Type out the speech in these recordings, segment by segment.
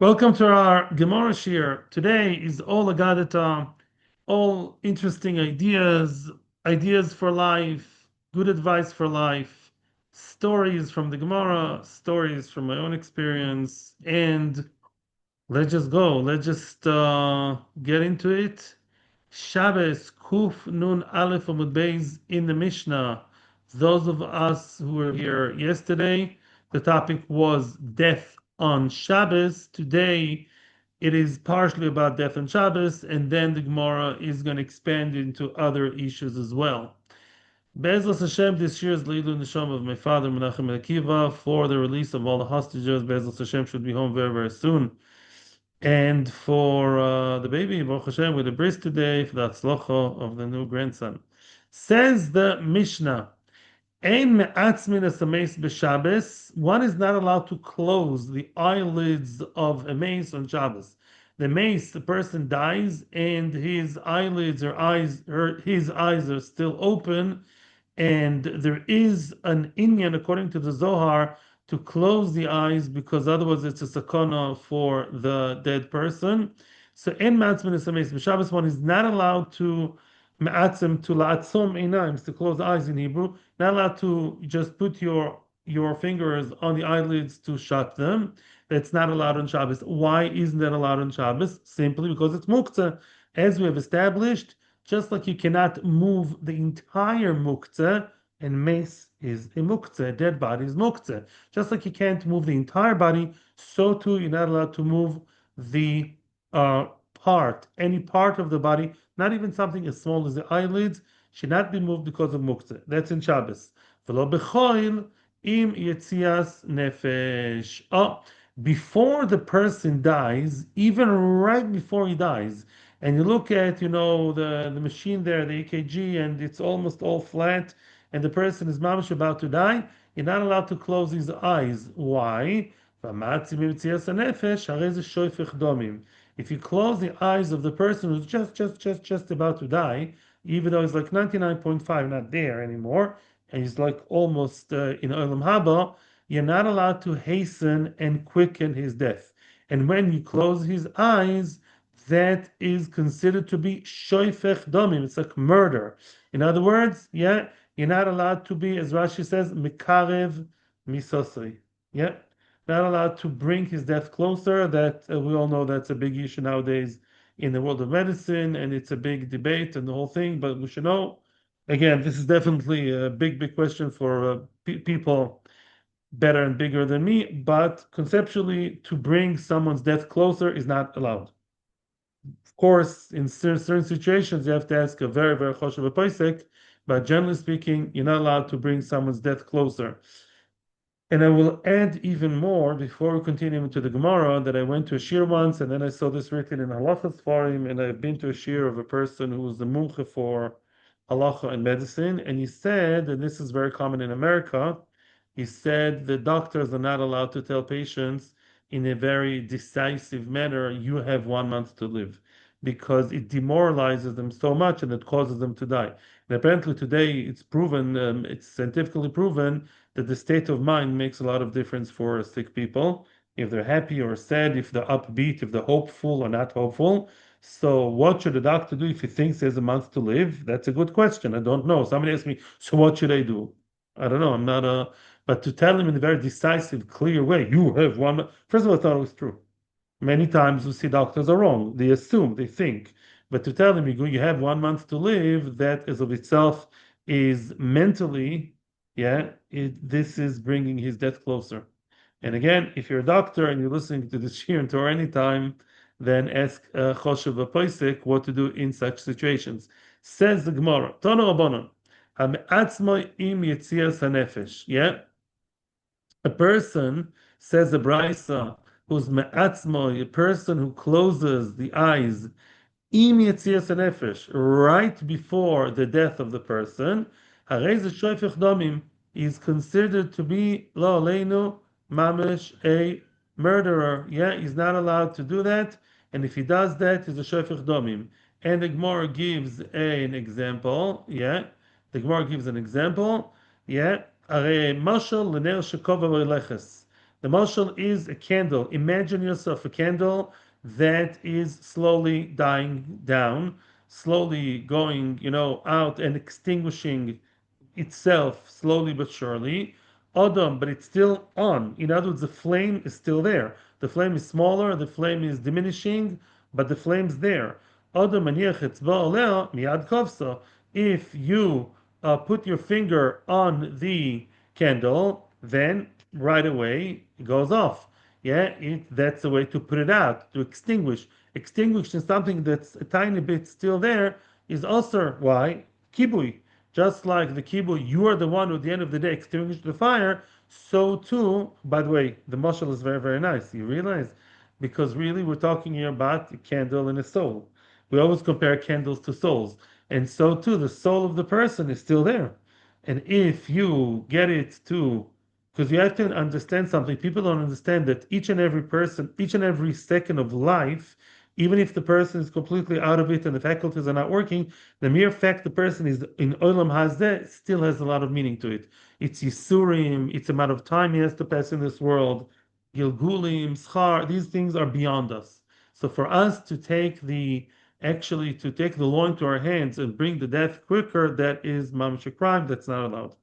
Welcome to our Gemara Shir. Today is all Agadata, all interesting ideas, ideas for life, good advice for life, stories from the Gemara, stories from my own experience, and let's just go. Let's just get into it. Shabbos, Kuf Nun Aleph Amud Beis in the Mishnah. Those of us who were here yesterday, the topic was death on Shabbos. Today, it is partially about death on Shabbos, and then the Gemara is going to expand into other issues as well. Be'ezras Hashem, this year's Leilu Nisham of my father Menachem Ben Akiva for the release of all the hostages. Be'ezras Hashem should be home very, very soon. And for the baby, Baruch Hashem, with the bris today, for the atzlocha of the new grandson. Says the Mishnah, Ein me'atzmin es b'Shabbos. One is not allowed to close the eyelids of a mace on Shabbos. The mace, the person dies, and his eyelids or his eyes are still open, and there is an inyan, according to the Zohar, to close the eyes because otherwise it's a sakana for the dead person. So in Matzmin Esames B'Shabbos, one is not allowed to ma'atzim to la'atzom einayim, to close the eyes in Hebrew, not allowed to just put your fingers on the eyelids to shut them. That's not allowed on Shabbos. Why isn't that allowed on Shabbos? Simply because it's muktzah. As we have established, just like you cannot move the entire muktzah, and mace is a muktzah, dead body is muktzah. Just like you can't move the entire body, so too you're not allowed to move the any part of the body, not even something as small as the eyelids, should not be moved because of muktzah. That's in Shabbos. V'lo b'choil im yetzias nefesh. Before the person dies, even right before he dies, and you look at the machine there, the EKG, and it's almost all flat, and the person is mamish about to die, you're not allowed to close his eyes. Why? If you close the eyes of the person who's just about to die, even though he's like 99.5 not there anymore, and he's like almost in Olam Haba, you're not allowed to hasten and quicken his death. And when you close his eyes, that is considered to be shoifech domim. It's like murder. In other words, yeah, you're not allowed to be, as Rashi says, mikarev misosri. Yeah, not allowed to bring his death closer. That we all know that's a big issue nowadays in the world of medicine, and it's a big debate and the whole thing. But we should know, again, this is definitely a big question for people better and bigger than me. But conceptually, to bring someone's death closer is not allowed. Of course, in certain situations, you have to ask a very, very choshev posek, but generally speaking, you're not allowed to bring someone's death closer. And I will add even more before we continue into the Gemara that I went to a shir once, and then I saw this written in Halachas Farim, and I've been to a shir of a person who was the mumche for halacha and medicine, and he said, and this is very common in America, he said the doctors are not allowed to tell patients in a very decisive manner, you have 1 month to live, because it demoralizes them so much and it causes them to die. And apparently today it's proven, it's scientifically proven that the state of mind makes a lot of difference for sick people. If they're happy or sad, if they're upbeat, if they're hopeful or not hopeful. So what should a doctor do if he thinks he has a month to live? That's a good question. I don't know. Somebody asked me, so what should I do? I don't know. I'm not a, but to tell him in a very decisive, clear way, you have 1 month. First of all, I thought it was true. Many times we see doctors are wrong. They assume, they think. But to tell them you have 1 month to live, that is of itself is mentally, yeah, this is bringing his death closer. And again, if you're a doctor and you're listening to this shir or anytime, then ask Choshev Apoisek what to do in such situations. Says the Gemara, Tono Rabbanon, Ha'me'atzmo im yetzias hanefesh. Yeah, a person, says the Brisa, who's me'atzmo, a person who closes the eyes, im yetzias hanefesh, right before the death of the person, harei ze shoifech domim, is considered to be lo aleinu mamish, a murderer. Yeah, he's not allowed to do that, and if he does that, he's a shoifech domim. And the Gemara gives an example. Yeah, the Gemara gives an example. Yeah, are mashal l'ner shekova v'leches. The mashal is a candle. Imagine yourself a candle that is slowly dying down, slowly going, out and extinguishing itself slowly but surely. Adam, but it's still on. In other words, the flame is still there. The flame is smaller, the flame is diminishing, but the flame's there. Adam maniach etzba aleh miyad kovsa. If you put your finger on the candle, then right away it goes off. Yeah, that's the way to put it out, to extinguish. Extinguishing something that's a tiny bit still there is also why kibui. Just like the kibui, you are the one who at the end of the day extinguished the fire, so too, by the way, the mashal is very, very nice. You realize? Because really we're talking here about a candle and a soul. We always compare candles to souls. And so too, the soul of the person is still there. And if you get it to, because you have to understand something, people don't understand that each and every person, each and every second of life, even if the person is completely out of it and the faculties are not working, the mere fact the person is in Olam Hazeh still has a lot of meaning to it. It's Yisurim, it's the amount of time he has to pass in this world, Gilgulim, Schar, these things are beyond us. So for us to take the law into our hands and bring the death quicker, that is mamash a crime, that's not allowed.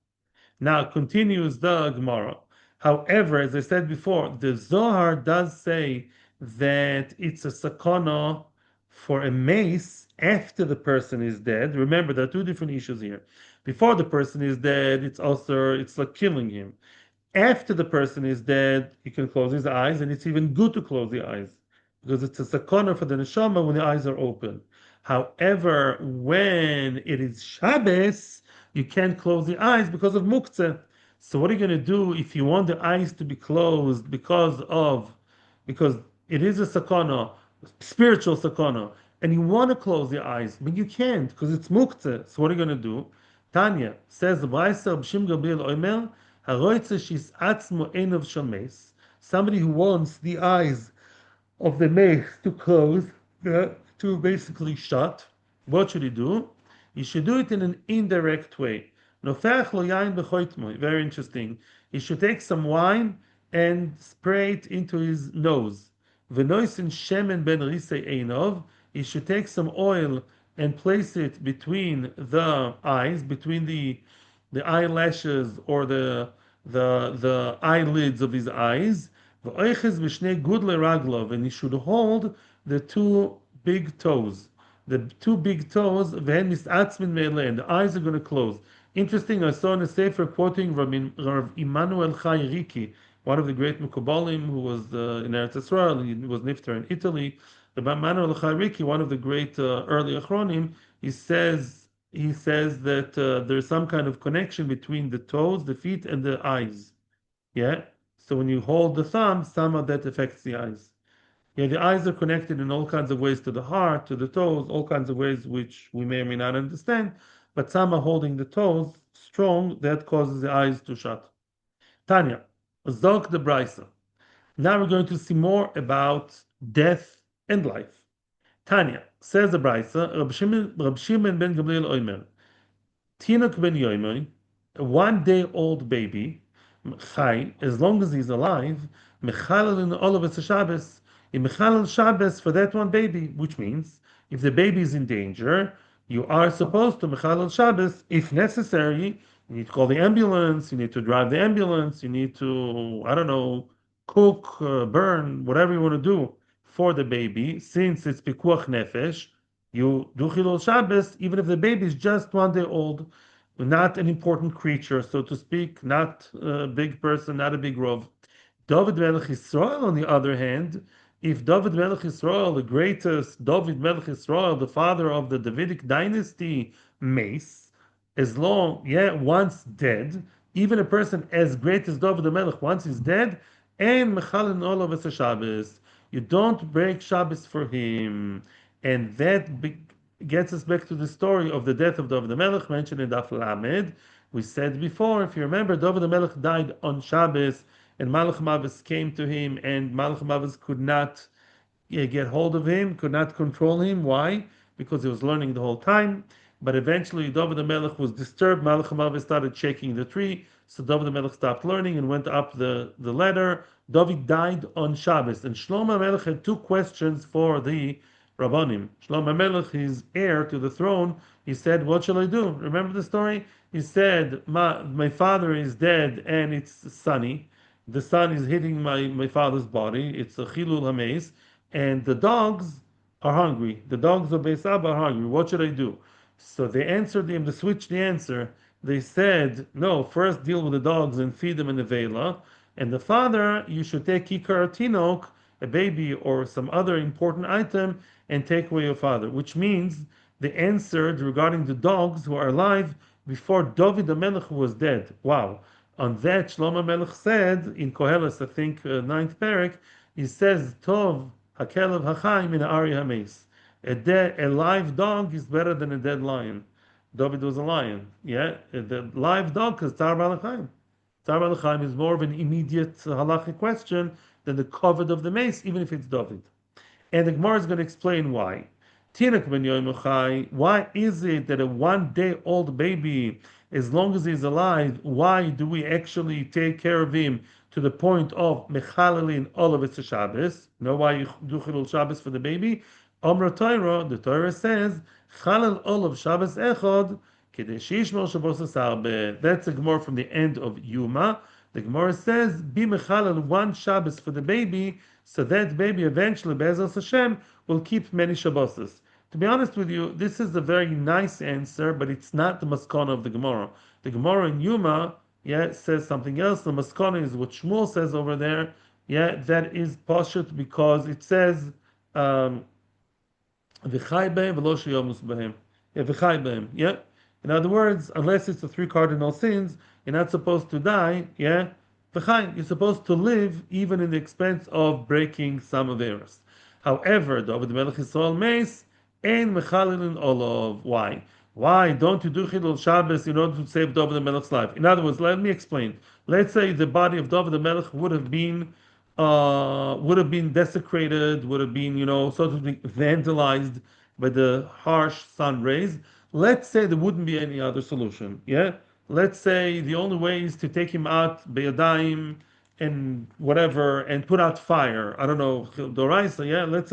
Now continues the Gemara. However, as I said before, the Zohar does say that it's a sakana for a mace after the person is dead. Remember, there are two different issues here. Before the person is dead, it's like killing him. After the person is dead, he can close his eyes, and it's even good to close the eyes because it's a sakana for the neshama when the eyes are open. However, when it is Shabbos, you can't close the eyes because of muktzeh. So what are you going to do if you want the eyes to be closed because it is a sakana, spiritual sakana, and you want to close the eyes, but you can't because it's muktzeh. So what are you going to do? Tanya says the Brayser B'Shim Gabriel Omer Haroitze Shis Atzmo Enov Shames. Somebody who wants the eyes of the mace to close, to basically shut. What should he do? He should do it in an indirect way. Nofech lo yain b'choitmo. Very interesting. He should take some wine and spray it into his nose. V'noisin shemen ben risei einov. He should take some oil and place it between the eyes, between the eyelashes or the eyelids of his eyes. V'oiches b'shnei gudle raglov, and he should hold the two big toes. The two big toes, v'hen misatzmin me'ele, and the eyes are going to close. Interesting, I saw in a sefer quoting Rav Immanuel Chai Riki, one of the great Mukubalim who was in Eretz Yisrael. He was nifter in Italy. Rav Immanuel Chai Riki, one of the great early Achronim, he says that there's some kind of connection between the toes, the feet, and the eyes. Yeah. So when you hold the thumb, some of that affects the eyes. Yeah, the eyes are connected in all kinds of ways to the heart, to the toes, all kinds of ways which we may or may not understand. But some are holding the toes strong, that causes the eyes to shut. Tanya, Zok the Brisa. Now we're going to see more about death and life. Tanya, says the Brisa, Rab Shimon ben Gamliel Omer, Tinok ben Yoimoi, a 1 day old baby, Chai, as long as he's alive, Mechalel in all of us Shabbos, in Mechalel Shabbos for that one baby, which means if the baby is in danger, you are supposed to Mechalel Shabbos, if necessary. You need to call the ambulance, you need to drive the ambulance, you need to, I don't know, cook, burn, whatever you want to do for the baby, since it's Pikuach Nefesh, you do Chilul Shabbos, even if the baby is just 1 day old, not an important creature, so to speak, not a big person, not a big rov. David Melech Yisrael, on the other hand, if David Melech Yisrael, the greatest David Melech Yisrael, the father of the Davidic dynasty, mace, once dead, even a person as great as David the Melech, once he's dead, and Mechalin Olav Shabbos, you don't break Shabbos for him. And that gets us back to the story of the death of David the Melech mentioned in Daf Lamed. We said before, if you remember, David the Melech died on Shabbos, and Malach Mavis came to him, and Malach Mavis could not get hold of him, could not control him. Why? Because he was learning the whole time. but eventually David the Melech was disturbed. Malach HaMavet started shaking the tree, so David the Melech stopped learning and went up the ladder. David died on Shabbos, and Shlomo Melech had two questions for the Rabbanim. Shlomo Melech, his heir to the throne, he said, "What shall I do?" Remember the story? He said, my father is dead and it's sunny. The sun is hitting my father's body. It's a chilul hameis, and the dogs are hungry. The dogs of Beis Abba are hungry. What should I do? So they answered him, they switched the answer. They said, no, first deal with the dogs and feed them in the vela. And the father, you should take kikar tinok, a baby or some other important item, and take away your father. Which means they answered regarding the dogs who are alive before David the Melech was dead. Wow. On that, Shlomo Melech said in Koheles, I think, ninth parak, he says, Tov hakelev hachayim min ari hameis. A live dog is better than a dead lion. David was a lion. Yeah, the live dog is tar balachayim. Tar balachayim is more of an immediate halachic question than the covet of the mace, even if it's David. And the Gemara is going to explain why. Tinuk ben Yoimachai, why is it that a 1 day old baby, as long as he's alive, why do we actually take care of him to the point of mechalelin all of its Shabbos? You know why you do Chilul Shabbos for the baby? Amra Torah, the Torah says, Chalal all of Shabbos echad, kedei shishmor Shabbos asarbe. That's a Gemara from the end of Yuma. The Gemara says, be mechalel one Shabbos for the baby, so that baby eventually, Be'ezras Hashem, will keep many Shabboses. To be honest with you, this is a very nice answer, but it's not the maskana of the Gemara. The Gemara in Yuma, yeah, says something else. The maskana is what Shmuel says over there. Yeah, that is pashut because it says, "V'chai behem v'lo sheyomus behem." Yeah, v'chai behem. Yeah. In other words, unless it's the three cardinal sins, you're not supposed to die. Yeah. V'chai, you're supposed to live even in the expense of breaking some of theirs. However, David Melech Yisrael Meis. Ein mechalelin olav. Why? Why don't you do Chilul Shabbos in order to save David the Melech's life? In other words, let me explain. Let's say the body of David the Melech would have been desecrated, would have been, so to speak, vandalized by the harsh sun rays. Let's say there wouldn't be any other solution. Yeah. Let's say the only way is to take him out beyadayim and whatever and put out fire. I don't know, Doraisa. Yeah. Let's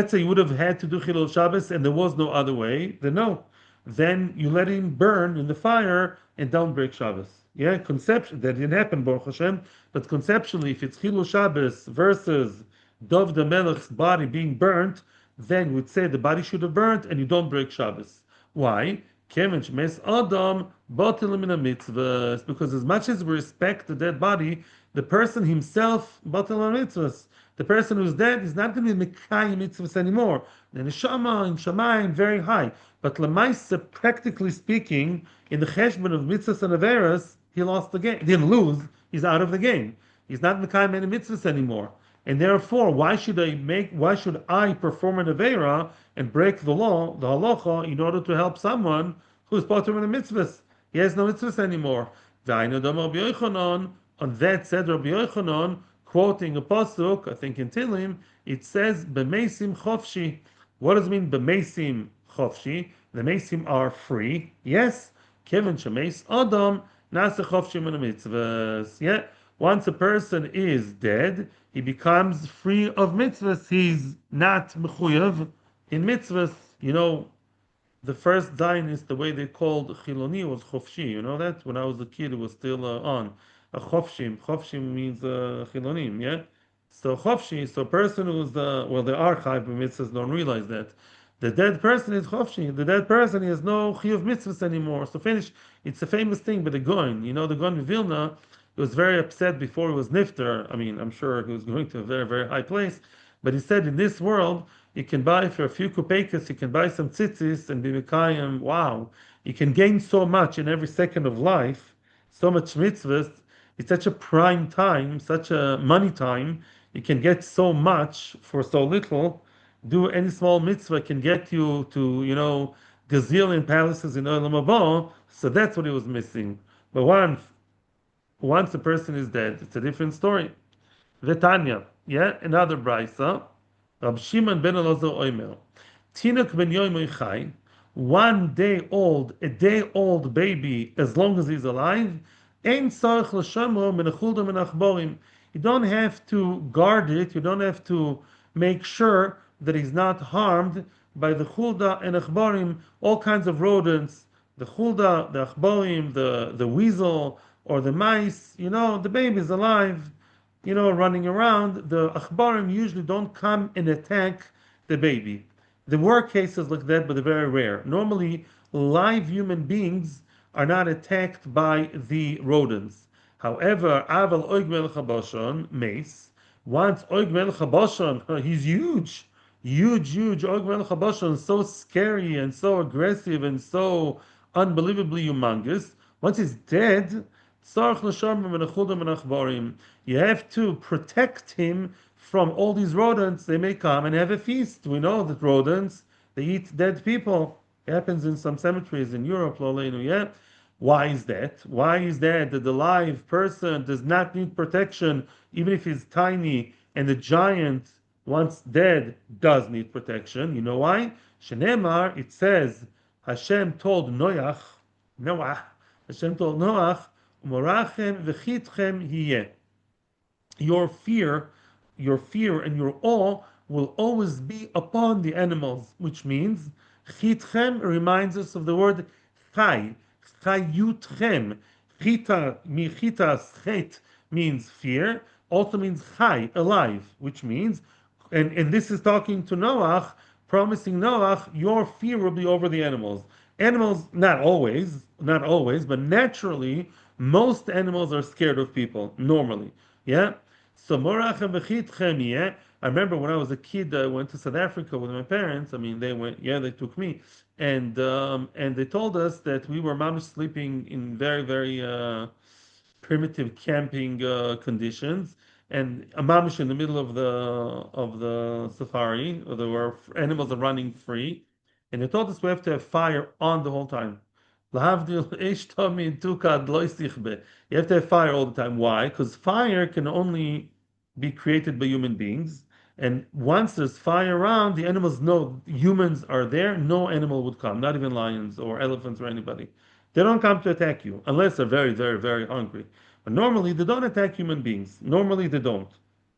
say you would have had to do Chilul Shabbos and there was no other way, then no. Then you let him burn in the fire and don't break Shabbos. Yeah, conception that didn't happen, Baruch Hashem, but conceptually, if it's Chilul Shabbos versus Dov the Melech's body being burnt, then we'd say the body should have burnt and you don't break Shabbos. Why? Because as much as we respect the dead body, the person himself, batel mitzvahs. The person who's dead is not going to be Mekayim mitzvahs anymore. The neshama in Shamayim very high. But Lamaisa, practically speaking, in the cheshbon of mitzvahs and averas, he lost the game. He didn't lose. He's out of the game. He's not Mekayim any mitzvahs anymore. And therefore, why should I perform an avera and break the law, the halacha, in order to help someone who's potter in the mitzvahs? He has no mitzvahs anymore. On that said Rabbi Yochanan, quoting a pasuk, I think in Tilim, it says b'meisim chofshi. What does it mean b'meisim chofshi? The meisim are free. Yes, kevin shemeis adam nasa chofshi min mitzvahs. Yeah, once a person is dead, he becomes free of mitzvahs. He's not mechuyev in mitzvahs. The first Zionist, the way they called Chiloni was chofshi. You know that? When I was a kid, it was still on. A chofshim. Chofshim means chilonim, yeah? So chofshi, so a person who's the archive of mitzvahs don't realize that. The dead person is chofshi. The dead person has no chiyuv mitzvahs anymore. So finish. It's a famous thing by the Goin. The Goin of Vilna, he was very upset before he was nifter. I mean, I'm sure he was going to a very, very high place. But he said, in this world, you can buy for a few kupekas, you can buy some tzitzis and be mekayim. Wow. You can gain so much in every second of life, so much mitzvahs. It's such a prime time, such a money time. You can get so much for so little. Do any small mitzvah can get you to, gazillion palaces in Olam Haba. So that's what he was missing. But once a person is dead, it's a different story. Vetanya, yeah, another brisa. Rab Shimon ben Elazar Omer, Tinuk ben Yoimoy Chai, 1 day old, a day old baby, as long as he's alive, ein tzarich l'shamro min achulda min achborim. You don't have to guard it, you don't have to make sure that he's not harmed by the chulda and achborim, all kinds of rodents, the chulda, the achborim, the weasel, or the mice. The baby's alive, running around. The achbarim usually don't come and attack the baby. There were cases like that, but they're very rare. Normally, live human beings are not attacked by the rodents. However, Aval Oig Melech HaBashan, mace, once Oig Melech HaBashan, he's huge, huge, huge. Oig Melech HaBashan, so scary and so aggressive and so unbelievably humongous. Once he's dead, you have to protect him from all these rodents. They may come and have a feast. We know that rodents, they eat dead people. It happens in some cemeteries in Europe, yeah? Why is that? Why is that the live person does not need protection, even if he's tiny, and the giant, once dead, does need protection? You know why? Shenemar, it says, Hashem told Noah, Hashem told Noach, "Morachem v'chitchem hiyeh." Your fear, your fear and your awe will always be upon the animals, which means chitchem reminds us of the word chai, chayutchem. Chita, chitas, chet means fear, also means chai, alive, which means, and this is talking to Noach, promising Noach, your fear will be over the animals. Animals, not always, but naturally, most animals are scared of people, normally. Yeah? So, morachem v'chitchem yeh. I remember when I was a kid, I went to South Africa with my parents. I mean, they went, yeah, they took me, and they told us that we were mamish sleeping in very, very primitive camping conditions, and a mamish in the middle of the safari, or there were animals are running free, and they told us we have to have fire on the whole time. Lahavdil eish tamin tukad lo yisichbe. You have to have fire all the time. Why? Because fire can only be created by human beings. And once there's fire around, the animals know humans are there. No animal would come, not even lions or elephants or anybody. They don't come to attack you unless they're very, very, very hungry. But normally they don't attack human beings. Normally they don't.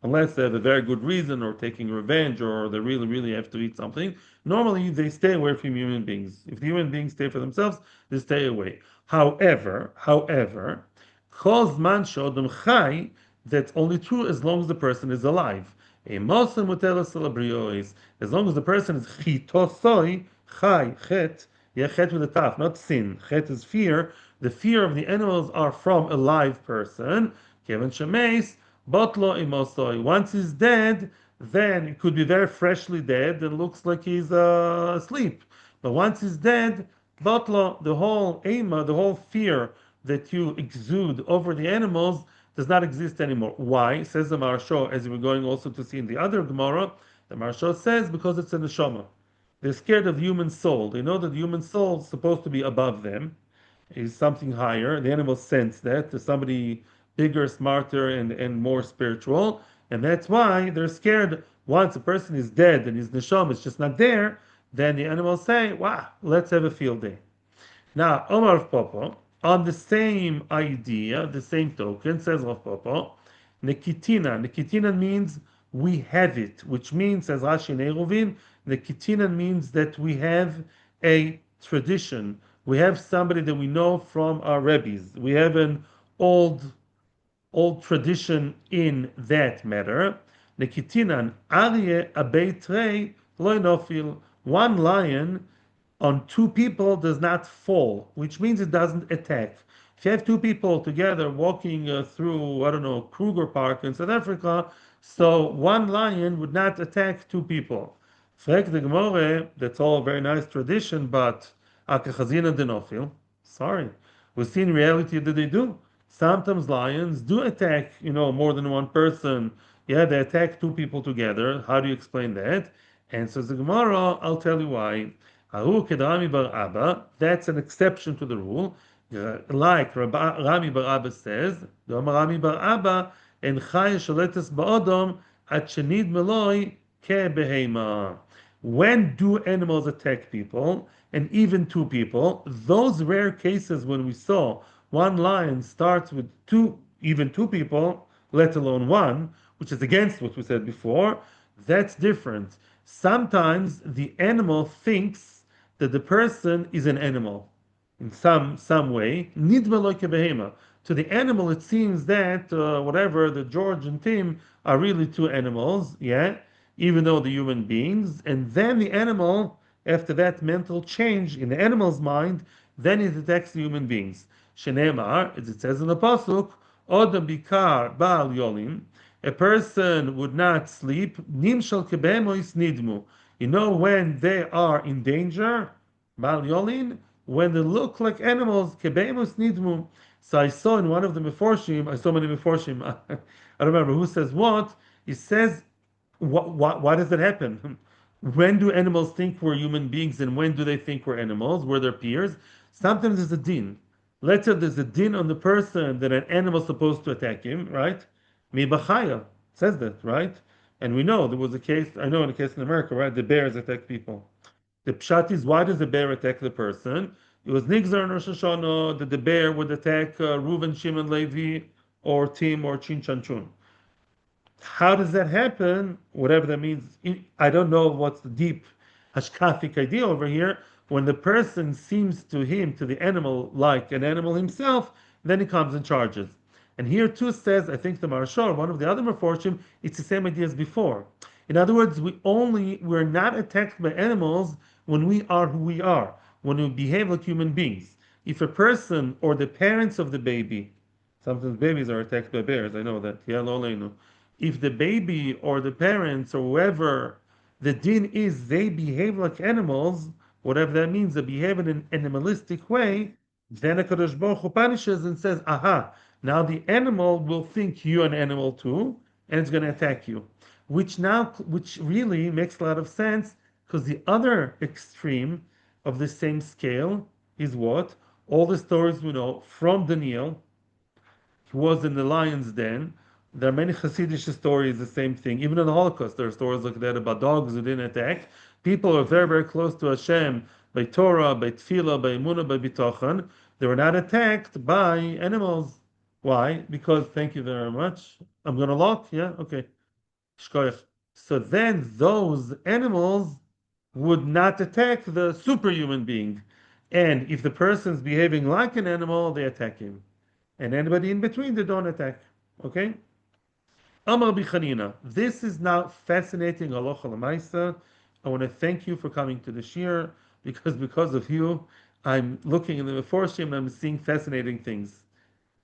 Unless they have a very good reason or taking revenge or they really, really have to eat something. Normally they stay away from human beings. If the human beings stay for themselves, they stay away. However, Chol man shodom chai, that's only true as long as the person is alive. A mosen mutelas celebriois, as long as the person is chitosoi, chai, chet, yeah, chet with a taf, not sin. Chet is fear. The fear of the animals are from a live person. Kevin shemeis, botlo imosoi. Once he's dead, then it could be very freshly dead and looks like he's asleep. But once he's dead, botlo, the whole ema, the whole fear that you exude over the animals does not exist anymore. Why? Says the Maharsha, as we're going also to see in the other Gemara, the Maharsha says because it's a neshama. They're scared of the human soul. They know that the human soul is supposed to be above them, is something higher. The animals sense that there's somebody bigger, smarter, and more spiritual. And that's why they're scared. Once a person is dead and his neshama is just not there, then the animals say, wow, let's have a field day. Now, Omar of Popo, on the same idea, the same token, says Rav Popo, Nekitina. Nekitina means we have it, which means, says Rashi in Eruvin, Nekitina means that we have a tradition. We have somebody that we know from our rabbis. We have an old tradition in that matter. Nekitinan Aryeh abeitrei lo nofil. One lion on two people does not fall, which means it doesn't attack. If you have two people together walking through, I don't know, Kruger Park in South Africa, so one lion would not attack two people. Frek the Gemore, that's all a very nice tradition, but akachazina denofil. Sorry, we see in reality that they do. Sometimes lions do attack, more than one person. Yeah, they attack two people together. How do you explain that? And says the Gemara, I'll tell you why. Ahu kedrami bar Abba, that's an exception to the rule. Like Rami bar Abba says, Rami bar Abba, en chay sholetes ba'odom at shenid meloi ke behema. When do animals attack people, and even two people? Those rare cases when we saw one lion starts with two, even two people, let alone one, which is against what we said before, that's different. Sometimes the animal thinks that the person is an animal in some way. Nidma like a behema. To the animal, it seems that whatever the George and Tim are really two animals, yeah, even though they're human beings. And then the animal, after that mental change in the animal's mind, then it attacks the human beings. Shenemar, as it says in the pasuk, Odam bikar bal yolim. A person would not sleep. Nimshal kebemois nidmu. You know when they are in danger, bal yolin, when they look like animals, kebemois nidmu. So I saw in one of the meforshim, I saw many meforshim. I don't remember who says what. He says why does that happen? When do animals think we're human beings and when do they think we're animals? We're their peers. Sometimes there's a din. Let's say there's a din on the person that an animal is supposed to attack him, right? Mi b'chaya says that, right? And we know there was a case, I know in a case in America, right? The bears attack people. The pshat is, why does the bear attack the person? It was Nigzar and Rosh Hashanah that the bear would attack Reuven, Shimon, Levi, or Tim, or Chin Chan Chun. How does that happen? Whatever that means, I don't know what's the deep hashkafic idea over here. When the person seems to him, to the animal, like an animal himself, then he comes and charges. And here too says, I think the Marashar, one of the other Meforshim, it's the same idea as before. In other words, we're not attacked by animals when we are who we are, when we behave like human beings. If a person or the parents of the baby, sometimes babies are attacked by bears, I know that. Yeah, lo leinu. If the baby or the parents or whoever, the din is they behave like animals, whatever that means, they behave in an animalistic way, then HaKadosh Baruch Hu punishes and says, aha, now the animal will think you're an animal too, and it's going to attack you. Which really makes a lot of sense, because the other extreme of the same scale is what? All the stories we know from Daniel, he was in the lion's den. There are many Hasidic stories, the same thing. Even in the Holocaust, there are stories like that about dogs who didn't attack. People are very, very close to Hashem by Torah, by Tefillah, by Emunah, by Bitachon. They were not attacked by animals. Why? Because, thank you very much. I'm going to lock? Yeah? Okay. Shkoyach. So then those animals would not attack the superhuman being. And if the person's behaving like an animal, they attack him. And anybody in between, they don't attack. Okay? Amar Bichanina. This is now fascinating halacha l'maisa. I want to thank you for coming to the shir because of you, I'm looking in the Meforshim and I'm seeing fascinating things.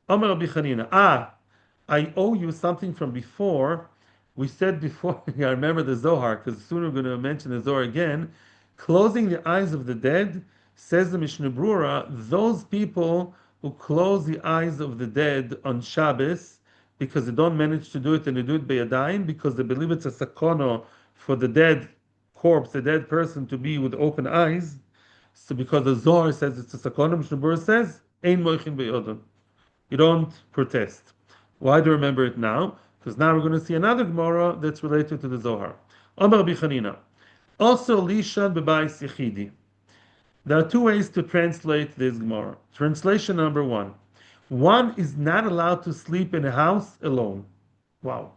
Amar Bichanina. I owe you something from before. We said before, I remember the Zohar, because soon we're going to mention the Zohar again. Closing the eyes of the dead, says the Mishnah Brura, those people who close the eyes of the dead on Shabbos, because they don't manage to do it and they do it by Yadayim, because they believe it's a sakono for the dead corpse, the dead person to be with open eyes. So because the Zohar says it's a sakono, Mishnah Brura says, Ein moichin be'yodon. You don't protest. Why do you remember it now? Because now we're going to see another Gemara that's related to the Zohar. Amar Bichanina. Also, Lishan bebayis yechidi. There are two ways to translate this Gemara. Translation number one. One is not allowed to sleep in a house alone. Wow.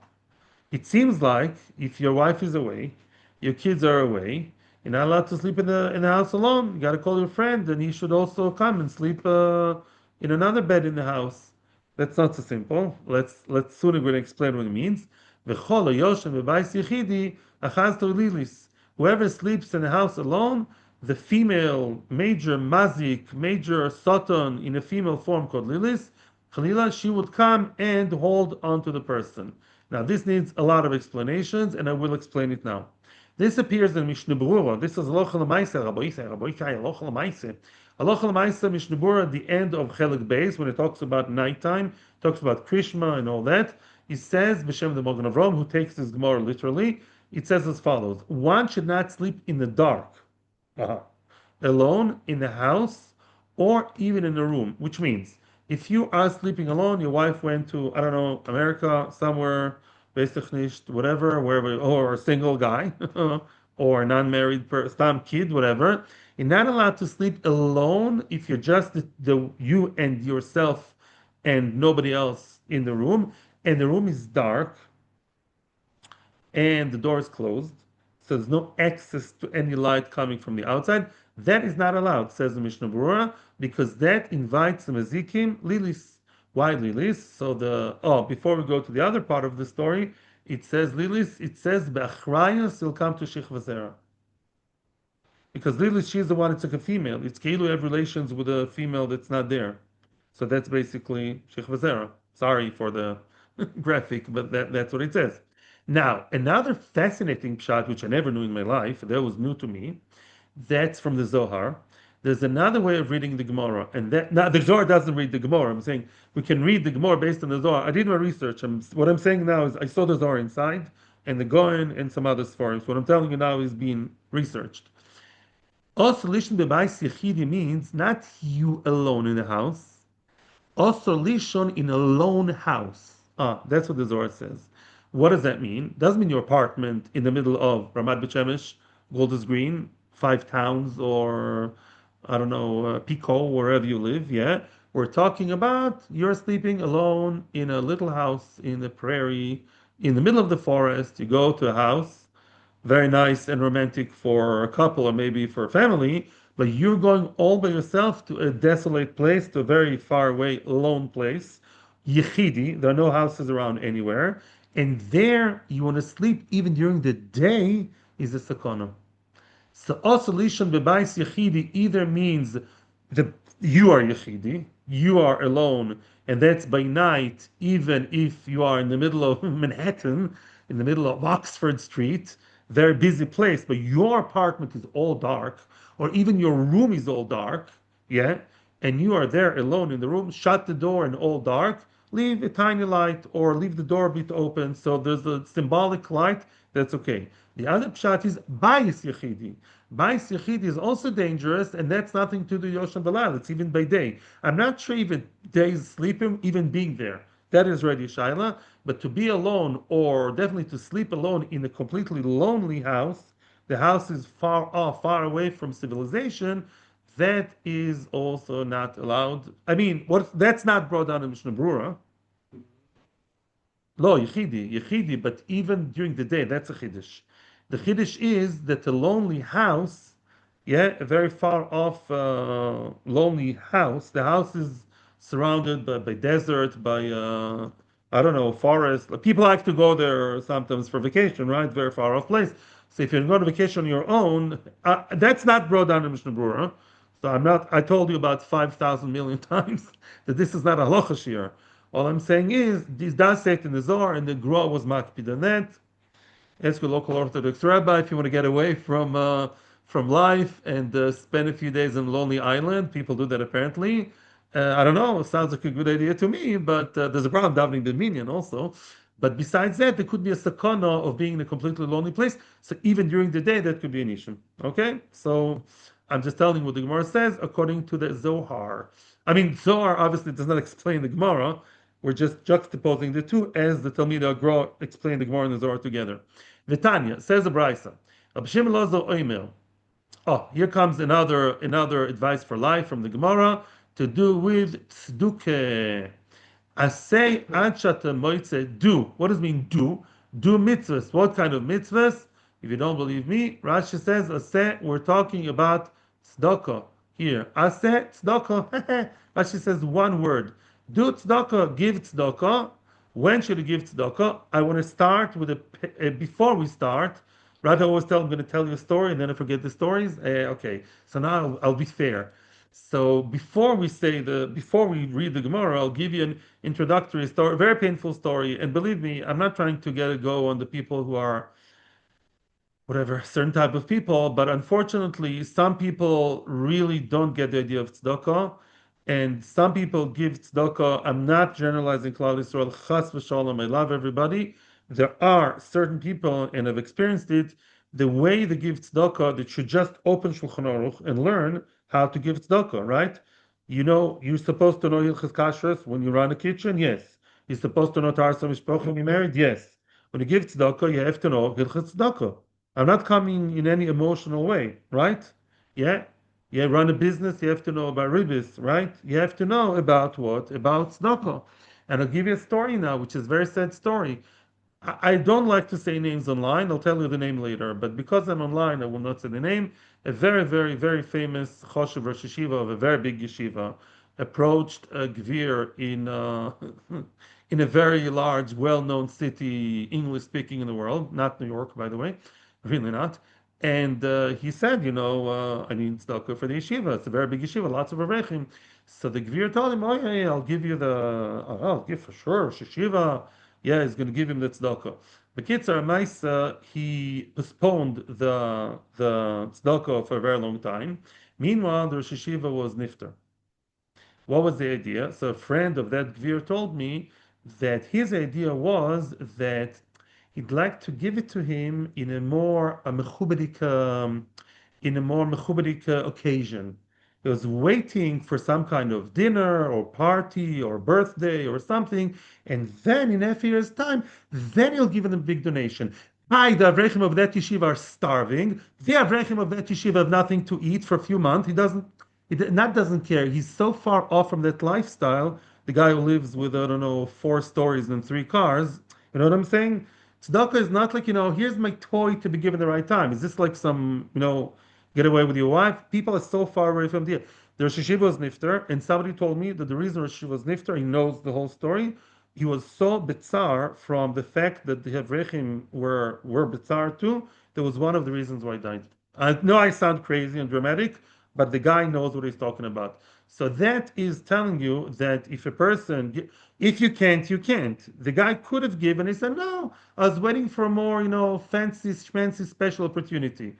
It seems like if your wife is away, your kids are away, you're not allowed to sleep in the house alone. You got to call your friend, and he should also come and sleep in another bed in the house. That's not so simple. Let's soon going to explain what it means. V'chol hayoshem b'bayis yechidi achaz lilis. Whoever sleeps in a house alone, the female major mazik, major satan in a female form called lilis, Khalila, she would come and hold on to the person. Now, this needs a lot of explanations, and I will explain it now. This appears in Mishnah Berurah. This is Halacha L'Maaseh, Rabbi Kai, Halacha L'Maaseh. Halacha L'Maaseh, Mishnah Berurah, at the end of Chelik Beis, when it talks about nighttime, talks about Krishma and all that, it says, B'Shem the Magen Avraham, who takes this Gemara literally, it says as follows: one should not sleep in the dark, alone in the house, or even in a room, which means if you are sleeping alone, your wife went to, I don't know, America, somewhere, Beis nicht, whatever, wherever, or a single guy, or a non-married person, kid, whatever. You're not allowed to sleep alone if you're just you and yourself and nobody else in the room, and the room is dark and the door is closed, so there's no access to any light coming from the outside. That is not allowed, says the Mishnah Berurah, because that invites the Mazikim, Lilis. Why Lilis? So before we go to the other part of the story, it says Lilis, it says Be'achrayas will come to Shich because Lilith, she's the one that took a female. It's Keilu have relations with a female that's not there. So that's basically Sheikh Vazera. Sorry for the graphic, but that's what it says. Now, another fascinating pshat, which I never knew in my life, that was new to me, that's from the Zohar. There's another way of reading the Gemara, and that now the Zohar doesn't read the Gemara. I'm saying we can read the Gemara based on the Zohar. I did my research. What I'm saying now is I saw the Zohar inside, and the Goen, and some other forums. What I'm telling you now is being researched. Also, lishon b'bayis yechidi means not you alone in the house. Also, lishon in a lone house. That's what the Zohar says. What does that mean? Doesn't mean your apartment in the middle of Ramat Beit Shemesh, Golders Green, Five Towns, or I don't know, Pico, wherever you live. Yeah, we're talking about you're sleeping alone in a little house in the prairie, in the middle of the forest. You go to a house very nice and romantic for a couple or maybe for a family, but you're going all by yourself to a desolate place, to a very far away, lone place. Yechidi, there are no houses around anywhere. And there you want to sleep even during the day is a sakana. So also lishon bebais yechidi either means the you are yechidi, you are alone, and that's by night, even if you are in the middle of Manhattan, in the middle of Oxford Street, very busy place, but your apartment is all dark, or even your room is all dark, yeah, and you are there alone in the room, shut the door and all dark, leave a tiny light or leave the door a bit open, so there's a symbolic light, that's okay. The other pshat is bayis yechidi. Bayis yechidi is also dangerous, and that's nothing to do Yoshan Balal. It's even by day. I'm not sure even days sleeping, even being there. That is already shaila. But to be alone, or definitely to sleep alone in a completely lonely house, the house is far off, far away from civilization. That is also not allowed. I mean, what that's not brought down in Mishnah Berurah. Lo, Yechidi, but even during the day, that's a Chiddush. The Chiddush is that a lonely house, yeah, a very far off, lonely house, the house is surrounded by desert, by, I don't know, forest. People like to go there sometimes for vacation, right? Very far off place. So if you're going to vacation on your own, that's not brought down in Mishnah Berurah. So I told you about 5,000 million times that this is not a halacha shiur. All I'm saying is, this does say it in the Zohar, and the Gra was makpid on that. Ask your local Orthodox rabbi if you want to get away from life and spend a few days on a lonely island. People do that apparently. I don't know. It sounds like a good idea to me, but there's a problem davening the minyan also. But besides that, there could be a sakana of being in a completely lonely place. So even during the day, that could be an issue. Okay, so I'm just telling what the Gemara says according to the Zohar. I mean, Zohar obviously does not explain the Gemara. We're just juxtaposing the two as the Talmidei Agra explained the Gemara and the Zohar together. Vitanya says the Brisa. Oh, here comes another advice for life from the Gemara to do with tzedukah. Asay anshata moitze, do. What does it mean do? Do mitzvahs. What kind of mitzvahs? If you don't believe me, Rashi says asay, we're talking about tzedakah. Here, asay tzedakah. Rashi says one word. Do tzedakah, give tzedakah. When should you give tzedakah? I want to start with before we start. Rather, I always tell I'm going to tell you a story and then I forget the stories. Okay, so now I'll be fair. So before we read the Gemara, I'll give you an introductory story, a very painful story. And believe me, I'm not trying to get a go on the people who are whatever, certain type of people, but unfortunately, some people really don't get the idea of tzedakah, and some people give tzedakah. I'm not generalizing Klal Yisrael, chas v'shalom, I love everybody. There are certain people, and I've experienced it, the way they give tzedakah, they should just open Shulchan Aruch and learn how to give tzedakah, right? You know, you're supposed to know Hilchas Kashrus when you run a kitchen, yes. You're supposed to know Taras HaMishpocha when you're married, yes. When you give tzedakah, you have to know Hilchas Tzedakah. I'm not coming in any emotional way, right? Yeah. You run a business, you have to know about ribis, right? You have to know about what? About tzedakah. And I'll give you a story now, which is a very sad story. I don't like to say names online. I'll tell you the name later. But because I'm online, I will not say the name. A very, very, very famous Choshev Rosh Yeshiva of a very big yeshiva approached a Gvir in in a very large, well-known city, English-speaking in the world, not New York, by the way, really not. And he said, I need tzedakah for the yeshiva. It's a very big yeshiva, lots of avrechim. So the Gvir told him, oh yeah, I'll give you I'll give for sure, yeshiva. Yeah, he's going to give him the tzedakah. The Kitzar Maisa, he postponed the tzedakah for a very long time. Meanwhile, the Rosh Hashiva was nifter. What was the idea? So a friend of that Gvir told me that his idea was that he'd like to give it to him in a more mechubadik occasion. He was waiting for some kind of dinner or party or birthday or something, and then in half a year's time, then he'll give them a big donation. Hi, the Avrechim of that yeshiva are starving. The Avrechim of that yeshiva have nothing to eat for a few months. He doesn't care. He's so far off from that lifestyle. The guy who lives with, I don't know, 4 stories and 3 cars. You know what I'm saying? Tzedakah is not like, here's my toy to be given the right time. Is this like some, get away with your wife? People are so far away from the Rosh Hashiva was nifter, and somebody told me that the reason Rosh Hashiva was nifter, he knows the whole story. He was so bitzar from the fact that the Hevrechim were bitzar too. That was one of the reasons why he died. I know I sound crazy and dramatic, but the guy knows what he's talking about. So that is telling you that if you can't, you can't. The guy could have given. He said, "No, I was waiting for a more, fancy special opportunity."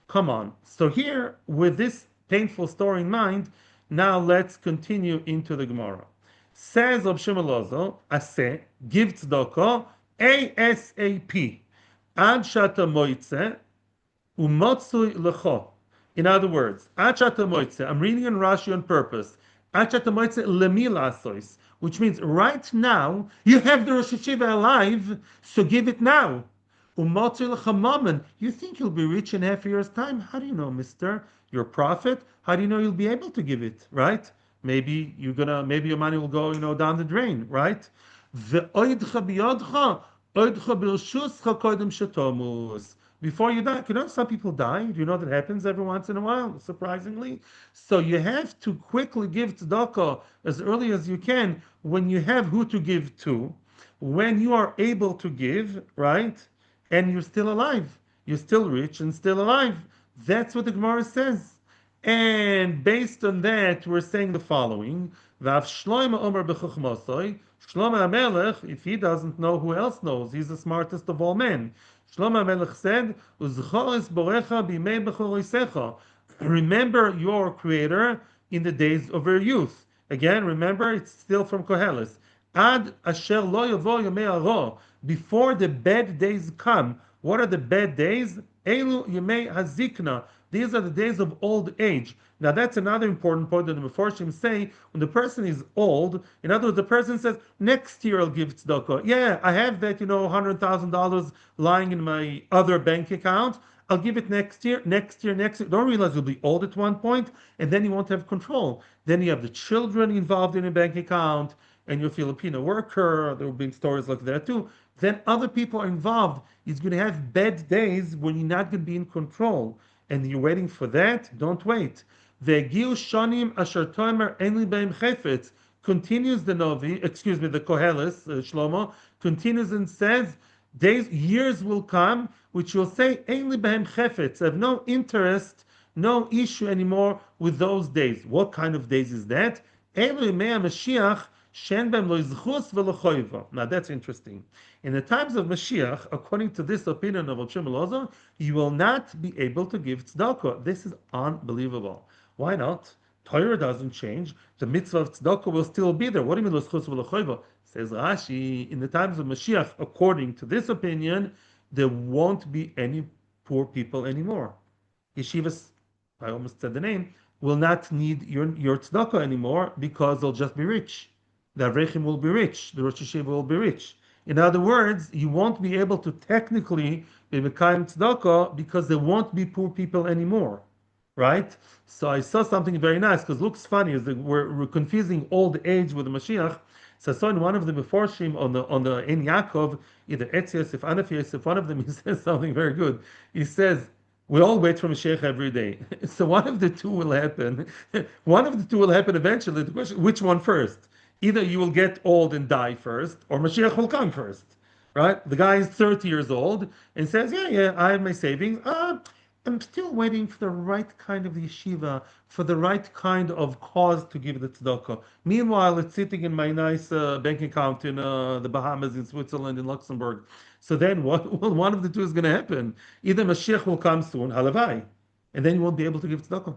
Come on. So here, with this painful story in mind, now let's continue into the Gemara. Says Rab Shimon Lozo, Aseh, give tzedakah ASAP. Ad shata moitze, umotzui lecho. In other words, Ad shata moitze, I'm reading in Rashi on purpose. Ad shata moitze lemila asois, which means right now, you have the Rosh Hashiva alive, so give it now. You think you'll be rich in half a year's time? How do you know, mister? You're a prophet. How do you know you'll be able to give it, right? Maybe your money will go, down the drain, right? Before you die, some people die. Do you know that happens every once in a while, surprisingly? So you have to quickly give tzedakah as early as you can when you have who to give to, when you are able to give, right? And you're still alive. You're still rich and still alive. That's what the Gemara says. And based on that, we're saying the following. Vav Shlomo Omer b'chochmosoi. Shlomo HaMelech, if he doesn't know, who else knows? He's the smartest of all men. Shlomo HaMelech said, Uzchoris borecha b'imei b'choroisecha. Remember your Creator in the days of your youth. Again, remember, it's still from Koheles. Ad asher lo yavo yomei aro. Before the bad days come. What are the bad days? Elu yomei hazikna. These are the days of old age. Now that's another important point that the Meforshim say, when the person is old, in other words, the person says, next year I'll give tzedakah. Yeah, I have that, $100,000 lying in my other bank account. I'll give it next year. Don't realize you'll be old at one point, and then you won't have control. Then you have the children involved in a bank account, and you're a Filipino worker. There will be stories like that too. Then other people are involved. He's going to have bad days when you're not going to be in control. And you're waiting for that? Don't wait. Ve'giu shonim asher tomer ein li beim chefetz. Continues the Koheles, Shlomo, continues and says, years will come, which will say, ein li beim chefetz. I have no interest, no issue anymore with those days. What kind of days is that? Elu yemei HaMashiach, shen beim lo yizchus v'lo choiva. Now that's interesting. In the times of Mashiach, according to this opinion of Rab Shimon Lozo, you will not be able to give tzedakah. This is unbelievable. Why not? Torah doesn't change. The mitzvah of tzedakah will still be there. What do you mean, lo yizchus v'lo choiva? Says Rashi, in the times of Mashiach, according to this opinion, there won't be any poor people anymore. Yeshivas, I almost said the name, will not need your tzedakah anymore because they'll just be rich. The Avrechim will be rich. The Rosh Hashiva will be rich. In other words, you won't be able to technically be Mekayim Tzedakah because there won't be poor people anymore, right? So I saw something very nice because it looks funny is that we're confusing old age with the Mashiach. So I saw in one of the Meforshim on the Ein Yaakov, either Etz Yosef, Anaf Yosef, one of them, he says something very good. He says, we all wait for Mashiach every day. So one of the two will happen. One of the two will happen eventually. The question, which one first? Either you will get old and die first, or Mashiach will come first, right? The guy is 30 years old and says, yeah, I have my savings. I'm still waiting for the right kind of yeshiva, for the right kind of cause to give the tzedakah. Meanwhile, it's sitting in my nice bank account in the Bahamas, in Switzerland, in Luxembourg. So then what? Well, one of the two is going to happen. Either Mashiach will come soon, halavai, and then you won't be able to give tzedakah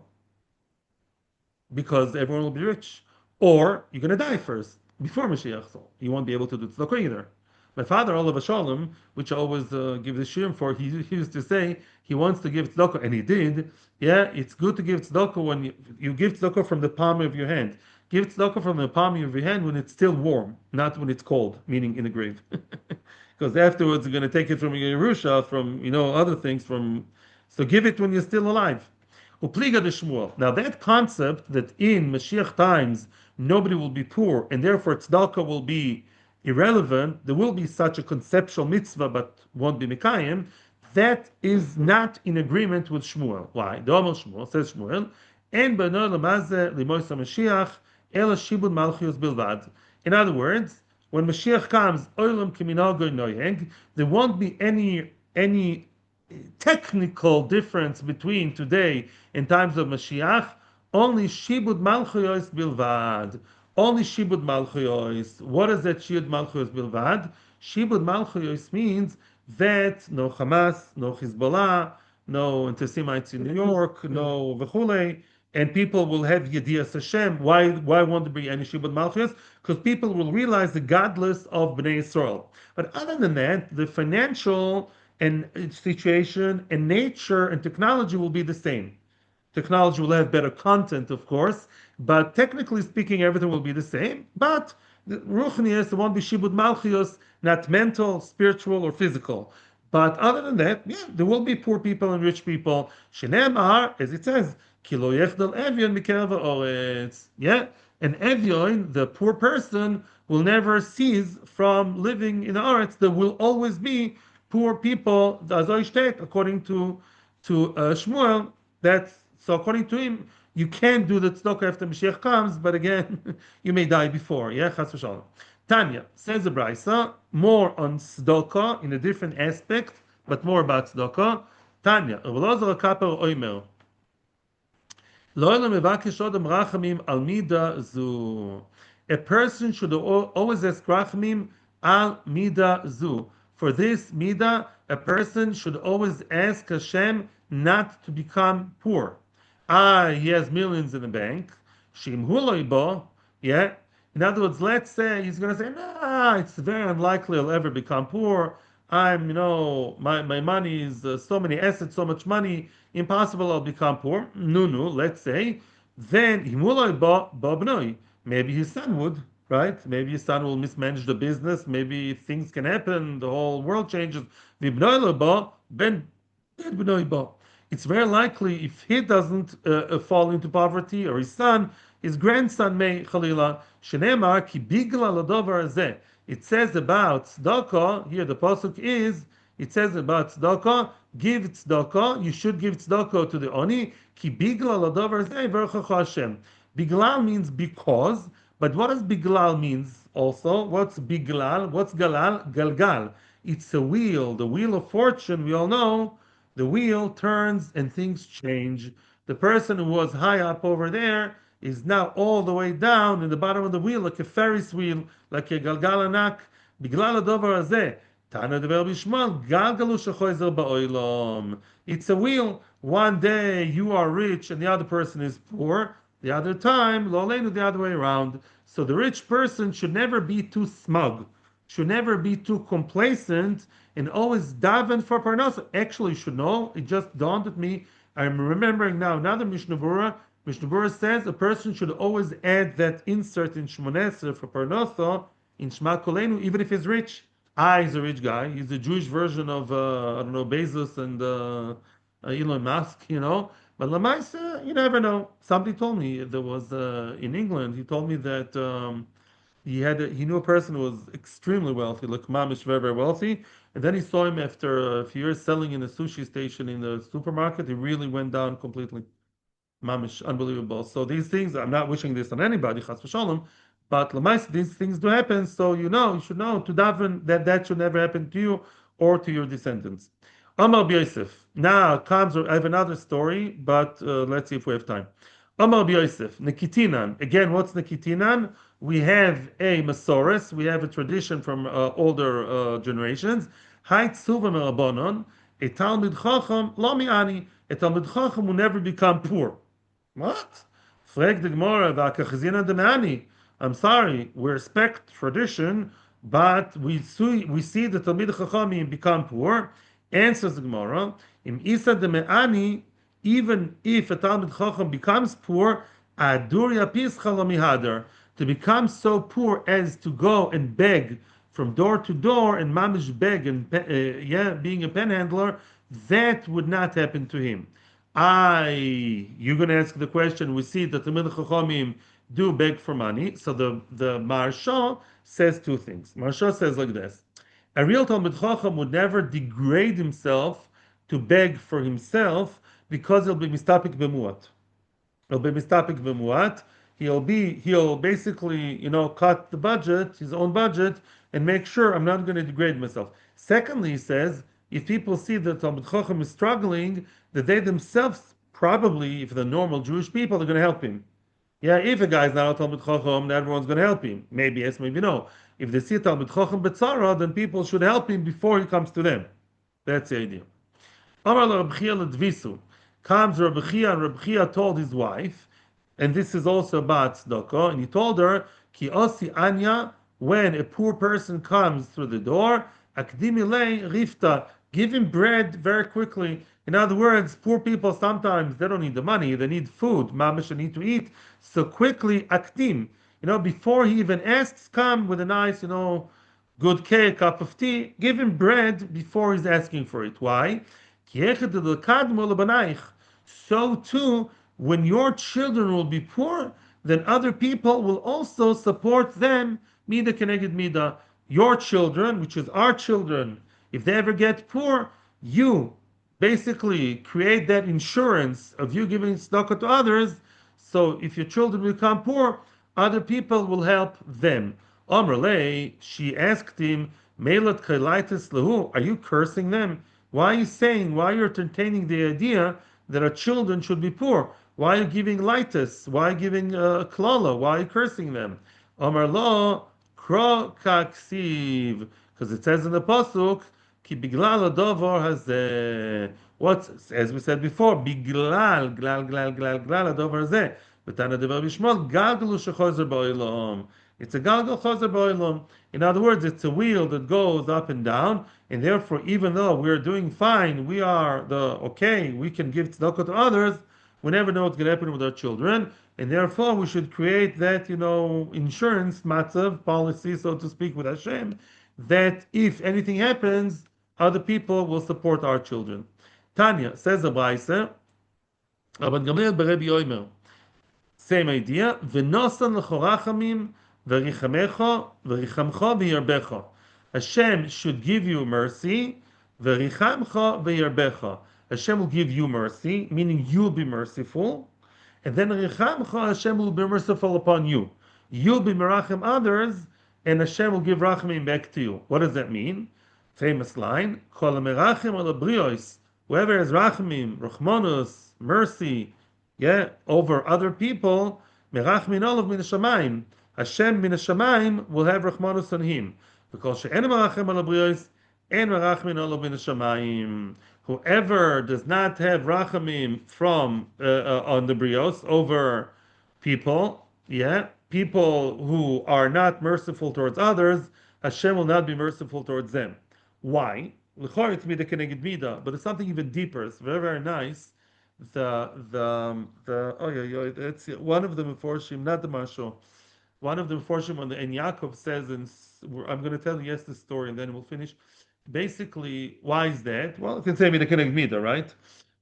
because everyone will be rich. Or you're going to die first, before Mashiach. So you won't be able to do tzedakah either. My father, Olav Shalom, which I always give the shirim for, he used to say he wants to give tzedakah, and he did. Yeah, it's good to give tzedakah when you give tzedakah from the palm of your hand. Give tzedakah from the palm of your hand when it's still warm, not when it's cold, meaning in the grave. Because afterwards you're going to take it from your Yerusha, from other things. So give it when you're still alive. Upliga de Shmuel. Now that concept that in Mashiach times nobody will be poor and therefore tzedakah will be irrelevant, there will be such a conceptual mitzvah but won't be Mekayim, that is not in agreement with Shmuel. Why? The Omer Shmuel, says Shmuel, En b'no l'mazeh l'moisa Mashiach ela shibud malchus bilvad. In other words, when Mashiach comes, olam kiminago noyeg, there won't be any technical difference between today and times of Mashiach, only shibud malchus bilvad. Only Shibud Malchuyos. What is that Shibud Malchuyos Bilvad? Shibud Malchuyos means that no Hamas, no Hezbollah, no anti-Semites in New York, no Vechule, and people will have Yediyas Hashem. Why won't there be any Shibud Malchuyos? Because people will realize the godless of Bnei Yisrael. But other than that, the financial and situation and nature and technology will be the same. Technology will have better content, of course, but technically speaking, everything will be the same. But the Ruchnius, there won't be Shibud Malchios, not mental, spiritual, or physical. But other than that, yeah, there will be poor people and rich people. Shenemar, as it says, Kilo Yechdal Evyon Mikev Oretz. Yeah, an Evyon, the poor person, will never cease from living in the Oretz. There will always be poor people, according to Shmuel. So according to him, you can't do the tzedakah after Mashiach comes, but again, you may die before. Yeah, chas v'shalom. Tanya says the Brisa, more on tzedakah in a different aspect, but more about tzedakah. Tanya, Rav Elazar HaKaper Oimer, Lo elam mevakesh odam rachamim al mida zu. A person should always ask rachamim al mida zu. For this mida, a person should always ask Hashem not to become poor. He has millions in the bank. Shim huloibo, yeah. In other words, let's say he's going to say, nah, it's very unlikely I'll ever become poor. My money is so many assets, so much money, impossible I'll become poor. No, let's say. Then, himuloibo, maybe his son would, right? Maybe his son will mismanage the business. Maybe things can happen. The whole world changes. Vibnoilobo, ben bnoibo. It's very likely if he doesn't fall into poverty, or his son, his grandson may, Chalila, Shenemar ki bigla ladovar azeh. It says about tzedakah, here the pasuk is, it says about tzedakah, give tzedakah, you should give tzedakah to the oni, ki bigla ladovar azeh v'erchacha Hashem. Biglal means because, but what does biglal means also? What's biglal? What's galal? Galgal. It's a wheel, the wheel of fortune, we all know. The wheel turns and things change. The person who was high up over there is now all the way down in the bottom of the wheel, like a Ferris wheel, like a galgal anak. Biglal adover hazeh. Tana dever bishmal galgalu shechoizer ba'olam. It's a wheel. One day you are rich and the other person is poor. The other time, lo aleinu, the other way around. So the rich person should never be too smug, should never be too complacent, and always daven for parnasa. Actually, you should know, it just dawned at me, I'm remembering now another Mishnah Berurah. Mishnah Berurah says a person should always add that insert in Shmoneh Esrei for parnasa, in Shema Kolenu, even if he's rich. He's a rich guy. He's the Jewish version of I don't know, Bezos and Elon Musk, you know. But Lamaisa, you never know. Somebody told me there was in England. He told me that he knew a person who was extremely wealthy, like mamish, very very wealthy. And then he saw him after a few years selling in a sushi station in the supermarket. He really went down completely. Mamish, unbelievable. So these things, I'm not wishing this on anybody, chas v'shalom, but lemais, these things do happen. So you should know to daven that that should never happen to you or to your descendants. Amar Yosef. Now comes, I have another story, but let's see if we have time. Amar Yosef, Nikitinan. Again, what's Nikitinan? We have a Masoris, we have a tradition from older generations. Hai tzuva merabonon, a Talmud Chacham, lo mi'ani. A Talmud Chacham will never become poor. What? Frag the Gemara, v'akachzina demani. I'm sorry, we respect tradition, but we see the Talmid Chachamim become poor. Answers the Gemara, im isa deme'ani, even if a Talmid Chacham becomes poor, adur yapischa lo mihader, to become so poor as to go and beg from door to door and mamish beg and being a penhandler, that would not happen to him. You're going to ask the question. We see that the Talmid Chachamim do beg for money. So the Maharsha says two things. Maharsha says like this: a real Talmid Chacham would never degrade himself to beg for himself because he'll be mistapik b'muat. He'll be mistapik b'muat. He'll basically cut the budget, his own budget, and make sure I'm not going to degrade myself. Secondly, he says if people see that Talmid Chacham is struggling, that they themselves probably, if they're normal Jewish people, they're going to help him. Yeah, if a guy's not a Talmid Chacham, then everyone's going to help him. Maybe yes, maybe no. If they see a Talmid Chacham betzara, then people should help him before he comes to them. That's the idea. Amar Rabbi Chia ledvisu. Comes Rabbi Chia, and Rabbi Chia told his wife, and this is also about tzedakah, and he told her, Ki osi anya, when a poor person comes through the door, akdimi lei rifta, give him bread very quickly. In other words, poor people sometimes they don't need the money, they need food. Mamish they need to eat. So quickly akdim. Before he even asks, come with a nice, good cake, cup of tea, give him bread before he's asking for it. Why? So too, when your children will be poor, then other people will also support them. Mida keneged mida. Your children, which is our children, if they ever get poor, you basically create that insurance of you giving tzedakah to others. So if your children become poor, other people will help them. Amrle, she asked him, Melat kailaitis lahu, are you cursing them? Why are you entertaining the idea that our children should be poor? Why are you giving lightus? Why are you giving klala? Why are you cursing them? Amar lo, kro kaksiv, because it says in the pasuk, ki biglal adovar hazeh. What's, as we said before, biglal, glal adovar hazeh. V'tana devar bishmol, galgalu shechozer ba'olam. It's a galgal chozer ba'olam. In other words, it's a wheel that goes up and down, and therefore, even though we're doing fine, we can give tzedakah to others, we never know what's going to happen with our children, and therefore we should create that, insurance matzav policy, so to speak, with Hashem, that if anything happens, other people will support our children. Tanya says the Braisa, Rabban Gamliel beRebbi Yomer. Same idea. V'nosan l'chorachamim v'richamecha v'richamcha v'yarbecha. Hashem should give you mercy. V'richamcha v'yarbecha. Hashem will give you mercy, meaning you'll be merciful. And then richamcha, Hashem will be merciful upon you. You'll be merachim others, and Hashem will give rachamim back to you. What does that mean? Famous line: Kol merachim ala brios. Whoever has rachamim, rachmanus, mercy, over other people, merachmin olav min hashamayim. Hashem min hashamayim will have rachmanus on him. Because she'en merachim ala brios, en merachmin olav min hashamayim. Whoever does not have rachamim from on the brios over people, people who are not merciful towards others, Hashem will not be merciful towards them. Why? But it's something even deeper. It's very very nice. It's one of the Meforshim, not the Marshal. One of the Meforshim on the En Yaakov says in I'm going to tell you yes the story, and then we'll finish. Basically, why is that? Well, you can say the Keneg Mida, right?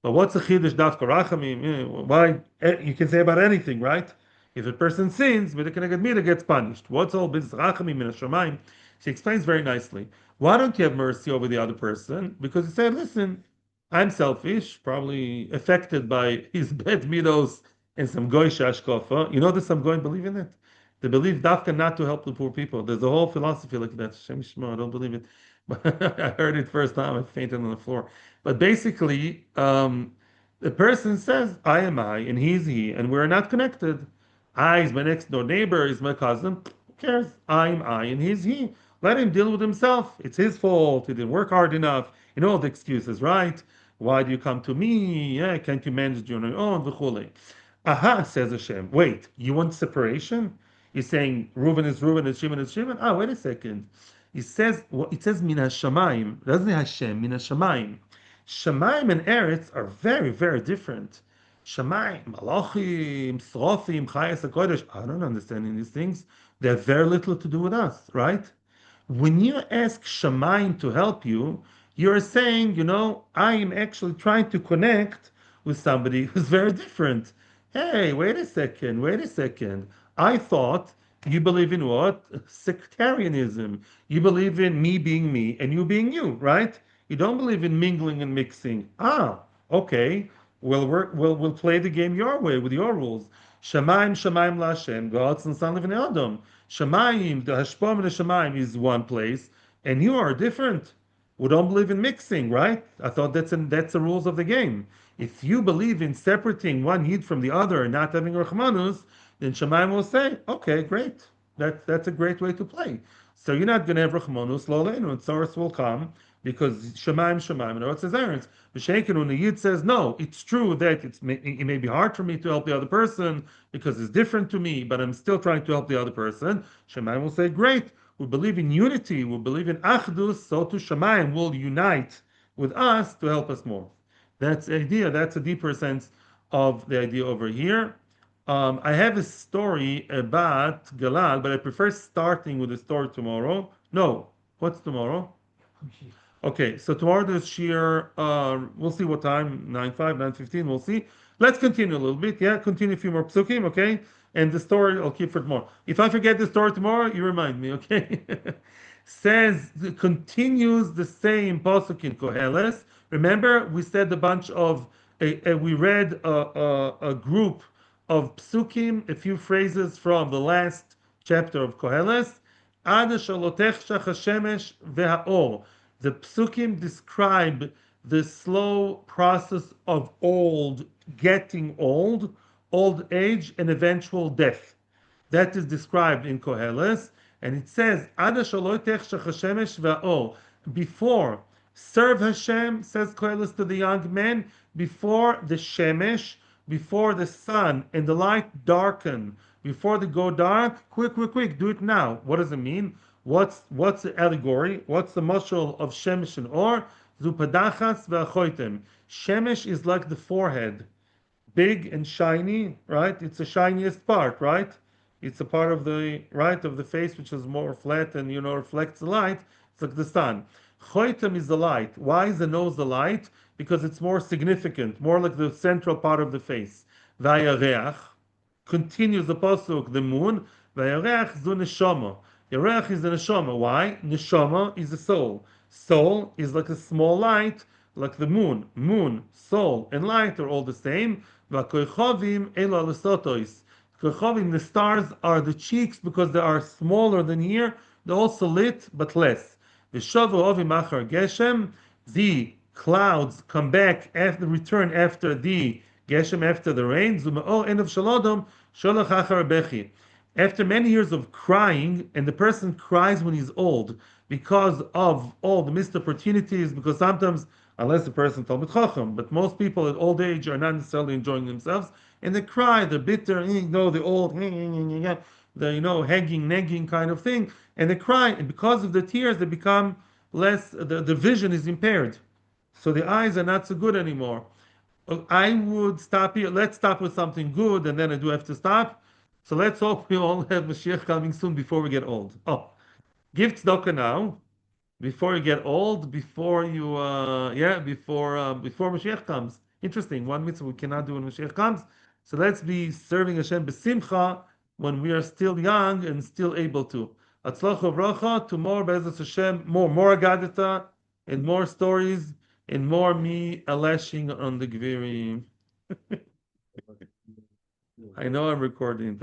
But what's a Chiddush Dafka Rachamim? Why? You can say about anything, right? If a person sins, the Keneg Mida gets punished. What's all B'Z Rachamim in Hashamayim? She explains very nicely. Why don't you have mercy over the other person? Because he said, listen, I'm selfish, probably affected by his bad midos and some goy shashkofa. You know that some goy believe in it? They believe dafka not to help the poor people. There's a whole philosophy like that. Shem Shema, I don't believe it. But I heard it first time, I fainted on the floor. But basically, the person says, I am I, and he's he, and we're not connected. I is my next door neighbor, is my cousin. Who cares? I'm I, and he's he. Let him deal with himself. It's his fault. He didn't work hard enough. You know all the excuses, right? Why do you come to me? Yeah, can't you manage it on your own? V'chule. Aha, says Hashem. Wait, you want separation? You're saying Reuben is Reuben and Shimon is Shimon? Ah, wait a second. It says min hashamayim. Doesn't it Hashem min hashamayim? Shamayim and Eretz are very, very different. Shamayim, Malachim, Srofim, Chayas HaKodesh. I don't understand these things. They have very little to do with us, right? When you ask Shamayim to help you, you're saying, I am actually trying to connect with somebody who's very different. Hey, wait a second, wait a second. I thought you believe in what? Sectarianism. You believe in me being me and you being you, right? You don't believe in mingling and mixing. Ah, okay. We'll play the game your way with your rules. Shemaim, Shemaim Lashem, God's and Son of an Adam. Shemaim, the Hashpom and the Shemaim is one place, and you are different. We don't believe in mixing, right? I thought that's the rules of the game. If you believe in separating one yid from the other and not having Rahmanus, then Shemaim will say, okay, great. That's a great way to play. So you're not going to have Rahmanus, Lolenu, and Soros will come because Shemaim, Shemaim, and what's his errands? V'shekin, when the yid says, no, it's true that it may be hard for me to help the other person because it's different to me, but I'm still trying to help the other person. Shemaim will say, great. We believe in unity, we believe in achdus, so to Shamayim will unite with us to help us more. That's the idea, that's a deeper sense of the idea over here. I have a story about Galal, but I prefer starting with the story tomorrow. No, what's tomorrow? Okay, so tomorrow there's Shir, we'll see what time, 9:05, 9:15, we'll see. Let's continue a little bit, yeah, continue a few more psukim, okay? And the story I'll keep for tomorrow. If I forget the story tomorrow, you remind me, okay? Continues the same pasuk in Koheles. Remember, we said a bunch of, we read a group of psukim, a few phrases from the last chapter of Koheles. Ad shalotech shachashemesh ve'haor. The psukim describe the slow process of getting old age, and eventual death. That is described in Koheles, and it says, before, serve Hashem, says Koheles to the young men, before the Shemesh, before the sun and the light darken, before they go dark, quick, do it now. What does it mean? What's the allegory? What's the mashal of Shemesh and Or? Zupadachas ve'achoitem. Shemesh is like the forehead, big and shiny, right? It's the shiniest part, right? It's a part of the face which is more flat and reflects the light. It's like the sun. Choitem is the light. Why is the nose the light? Because it's more significant, more like the central part of the face. Vayareach continues the pasuk, the moon. Vayareach zu neshama. Yareach is the neshama. Why? Neshama is the soul. Soul is like a small light, like the moon. Moon, soul, and light are all the same. V'koichovim ela lesotois. Koichovim, the stars, are the cheeks because they are smaller than here. They're also lit, but less. V'shavu ovim achar geshem. The clouds come back return after the geshem, after the rain. Zuma'o end of shalodom sholach achar bechi. After many years of crying, and the person cries when he's old because of all the missed opportunities, because sometimes, unless the person told Chacham, but most people at old age are not necessarily enjoying themselves, and they cry, they're bitter, the old, the hanging, nagging kind of thing, and they cry, and because of the tears, they become less, the vision is impaired. So the eyes are not so good anymore. I would stop here. Let's stop with something good, and then I do have to stop. So let's hope we all have Mashiach coming soon before we get old. Oh, Give tzedakah now, before you get old, before you, before Mashiach comes. Interesting. One mitzvah we cannot do when Mashiach comes. So let's be serving Hashem b'simcha when we are still young and still able to. Atzlacha v'racha. Tomorrow, Be'ezus Hashem, more Agadita and more stories and more me alashing on the Gvirim. I know I'm recording this.